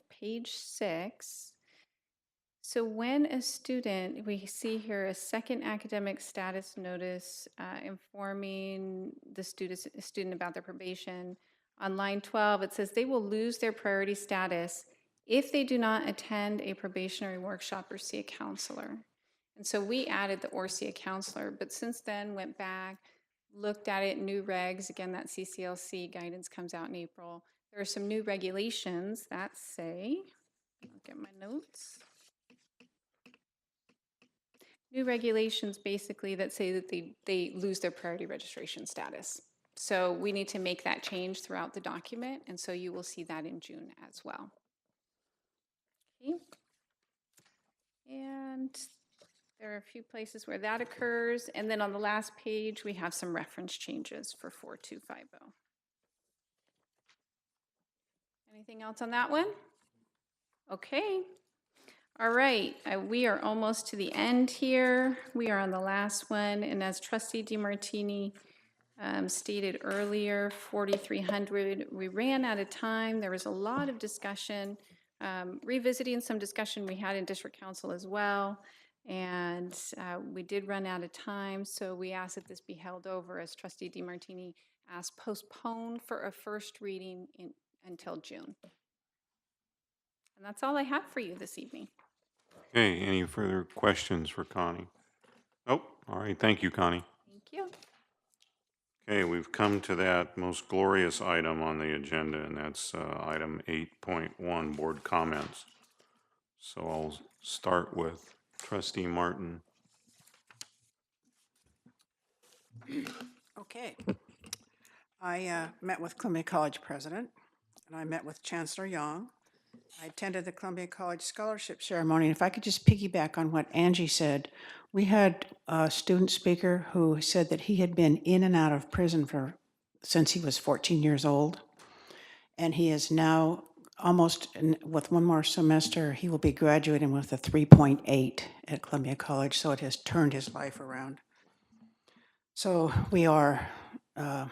page 6. So when a student, we see here a second academic status notice informing the student about their probation. On line 12, it says they will lose their priority status if they do not attend a probationary workshop or see a counselor. And so we added the or see a counselor, but since then went back, looked at it, new regs, again, that CCLC guidance comes out in April. There are some new regulations that say, look at my notes. New regulations basically that say that they lose their priority registration status. So we need to make that change throughout the document, and so you will see that in June as well. Okay. And there are a few places where that occurs, and then on the last page, we have some reference changes for 4250. Anything else on that one? Okay. All right, we are almost to the end here. We are on the last one, and as Trustee DeMartini stated earlier, 4,300, we ran out of time. There was a lot of discussion, revisiting some discussion we had in District Council as well, and we did run out of time, so we asked that this be held over, as Trustee DeMartini asked, postponed for a first reading until June. And that's all I have for you this evening. Okay, any further questions for Connie? Oh, all right, thank you, Connie. Thank you. Okay, we've come to that most glorious item on the agenda, and that's item 8.1, board comments. So I'll start with Trustee Martin. Okay. I met with Columbia College president, and I met with Chancellor Young. I attended the Columbia College Scholarship Ceremony. And if I could just piggyback on what Angie said, we had a student speaker who said that he had been in and out of prison since he was 14 years old. And he is now with one more semester, he will be graduating with a 3.8 at Columbia College. So it has turned his life around. So the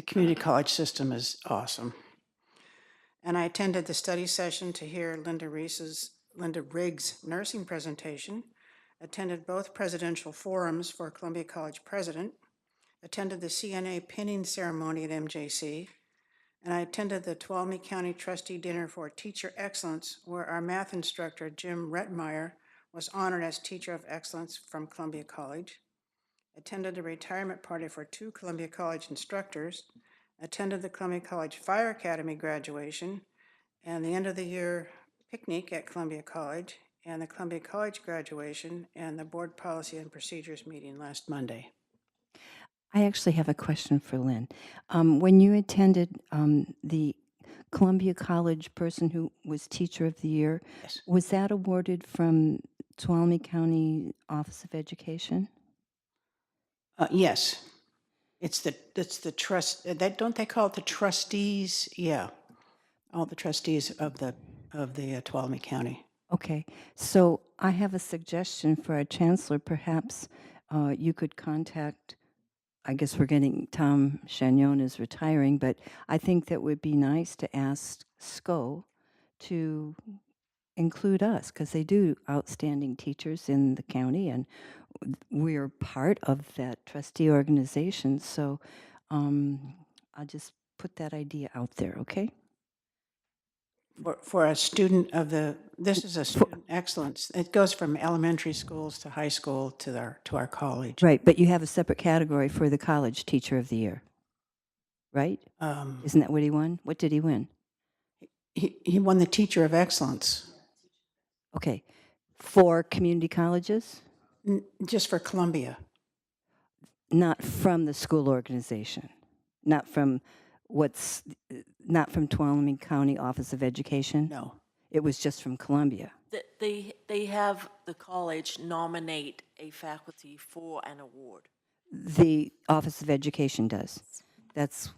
community college system is awesome. And I attended the study session to hear Linda Riggs' nursing presentation, attended both presidential forums for Columbia College president, attended the CNA pinning ceremony at MJC, and I attended the Tuolumne County Trustee Dinner for Teacher Excellence, where our math instructor, Jim Rettmeyer, was honored as Teacher of Excellence from Columbia College, attended a retirement party for 2 Columbia College instructors, attended the Columbia College Fire Academy graduation, and the end of the year picnic at Columbia College, and the Columbia College graduation, and the board policy and procedures meeting last Monday. I actually have a question for Lynn. When you attended the Columbia College person who was Teacher of the Year, Yes. was that awarded from Tuolumne County Office of Education? Yes. It's the trust, don't they call it the trustees? Yeah. All the trustees of the Tuolumne County. Okay, so I have a suggestion for our chancellor. Perhaps you could contact, I guess we're getting, Tom Chagnon is retiring, but I think that would be nice to ask SCO to include us, because they do outstanding teachers in the county, and we're part of that trustee organization. So I'll just put that idea out there, okay? For a student this is a student excellence. It goes from elementary schools to high school to our college. Right, but you have a separate category for the college teacher of the year, right? Isn't that what he won? What did he win? He won the Teacher of Excellence. Okay, for community colleges, Just for Columbia. not from the school organization, not from Tuolumne County Office of Education? No. It was just from Columbia. They have the college nominate a faculty for an award. The Office of Education does. That's,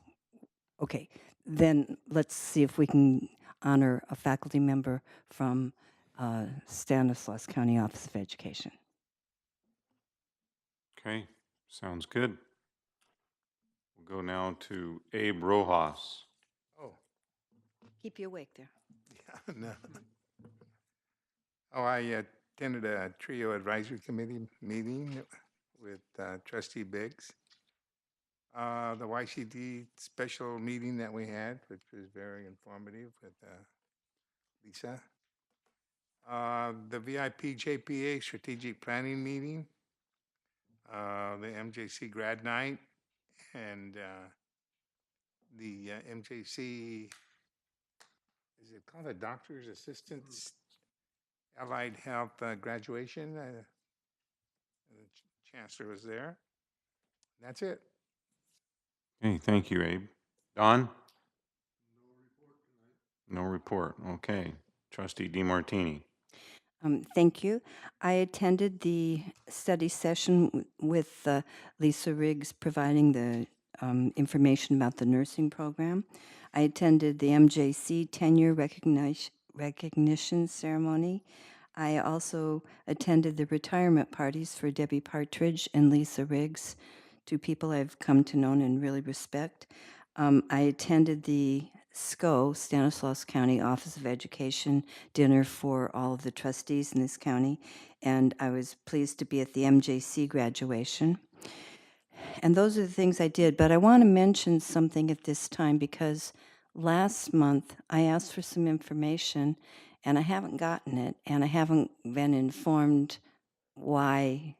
okay. Then let's see if we can honor a faculty member from Stanislaus County Office of Education. Okay, sounds good. We'll go now to Abe Rojas. Oh, Keep you awake there. No. Oh, I attended a trio advisory committee meeting with trustee Biggs. The YCD special meeting that we had, which was very informative with Lisa. The VIP JPA strategic planning meeting. The MJC grad night and the MJC, is it called a doctor's assistant's allied health graduation? The chancellor was there. That's it. Okay, thank you, Abe. Don? No report. Okay. Trustee DeMartini. Thank you. I attended the study session with Lisa Riggs providing the information about the nursing program. I attended the MJC tenure recognition ceremony. I also attended the retirement parties for Debbie Partridge and Lisa Riggs, two people I've come to know and really respect. I attended the SCO, Stanislaus County Office of Education, dinner for all of the trustees in this county, and I was pleased to be at the MJC graduation. And those are the things I did, but I want to mention something at this time because last month I asked for some information and I haven't gotten it, and I haven't been informed why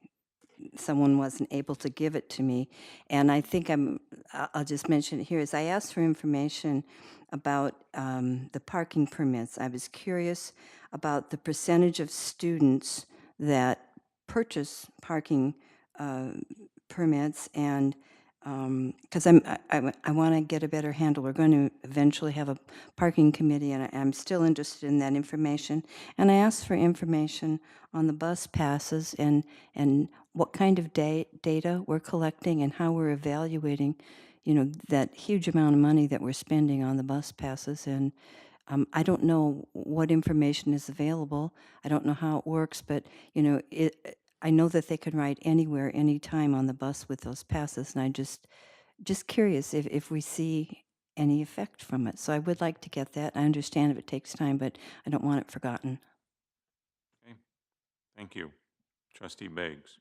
someone wasn't able to give it to me. And I think I'll just mention it here, is I asked for information about the parking permits. I was curious about the percentage of students that purchase parking permits, and because I want to get a better handle. We're going to eventually have a parking committee, and I'm still interested in that information. And I asked for information on the bus passes and what kind of data we're collecting and how we're evaluating, that huge amount of money that we're spending on the bus passes. And I don't know what information is available. I don't know how it works, but I know that they can ride anywhere, anytime on the bus with those passes, and I just curious if we see any effect from it. So I would like to get that. I understand if it takes time, but I don't want it forgotten. Okay, thank you. Trustee Biggs.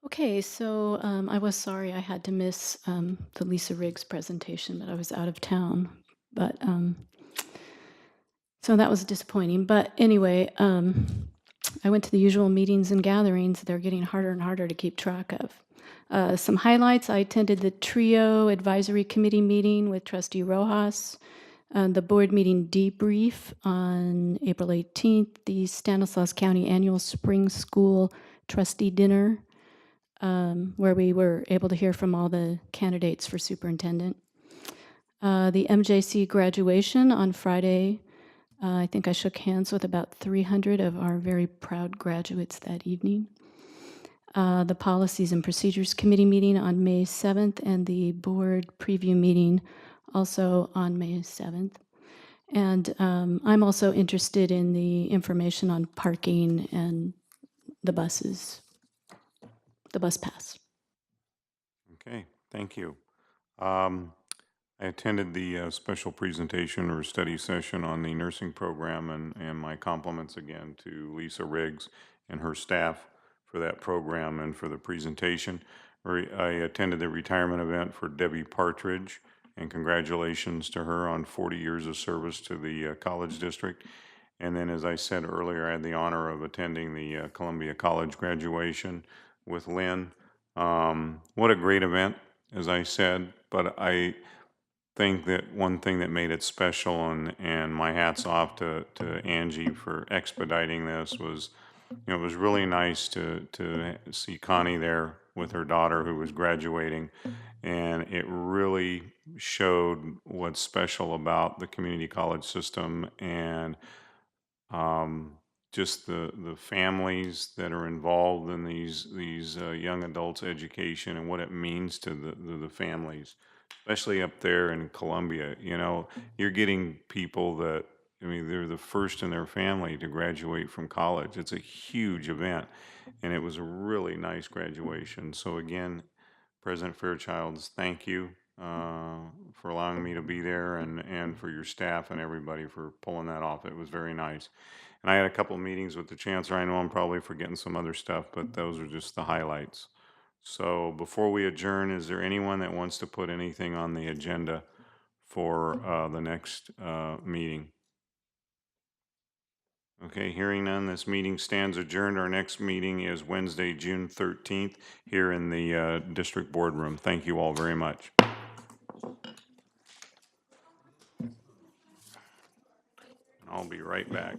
Okay, so I was sorry I had to miss the Lisa Riggs presentation, but I was out of town. But so that was disappointing. But anyway, I went to the usual meetings and gatherings. They're getting harder and harder to keep track of. Some highlights: I attended the TRIO Advisory Committee meeting with Trustee Rojas, the board meeting debrief on April 18th, the Stanislaus County Annual Spring School Trustee Dinner, where we were able to hear from all the candidates for superintendent. The MJC graduation on Friday. I think I shook hands with about 300 of our very proud graduates that evening. The Policies and Procedures Committee meeting on May 7th, and the board preview meeting also on May 7th. And I'm also interested in the information on parking and the buses, the bus pass. Okay, thank you. I attended the special presentation or study session on the nursing program, and my compliments again to Lisa Riggs and her staff for that program and for the presentation. I attended the retirement event for Debbie Partridge, and congratulations to her on 40 years of service to the college district. And then, as I said earlier, I had the honor of attending the Columbia College graduation with Lynn. What a great event, as I said, but I think that one thing that made it special, and my hat's off to Angie for expediting this, was, it was really nice to see Connie there with her daughter who was graduating, and it really showed what's special about the community college system, and just the families that are involved in these young adults' education and what it means to the families, especially up there in Columbia. You're getting people that, I mean, they're the first in their family to graduate from college. It's a huge event, and it was a really nice graduation. So again, President Fairchilds, thank you. for allowing me to be there, and for your staff and everybody for pulling that off. It was very nice. And I had a couple meetings with the chancellor. I know I'm probably forgetting some other stuff, but those are just the highlights. So before we adjourn, is there anyone that wants to put anything on the agenda for the next meeting? Okay, hearing none, this meeting stands adjourned. Our next meeting is Wednesday, June 13th, here in the district boardroom. Thank you all very much. I'll be right back.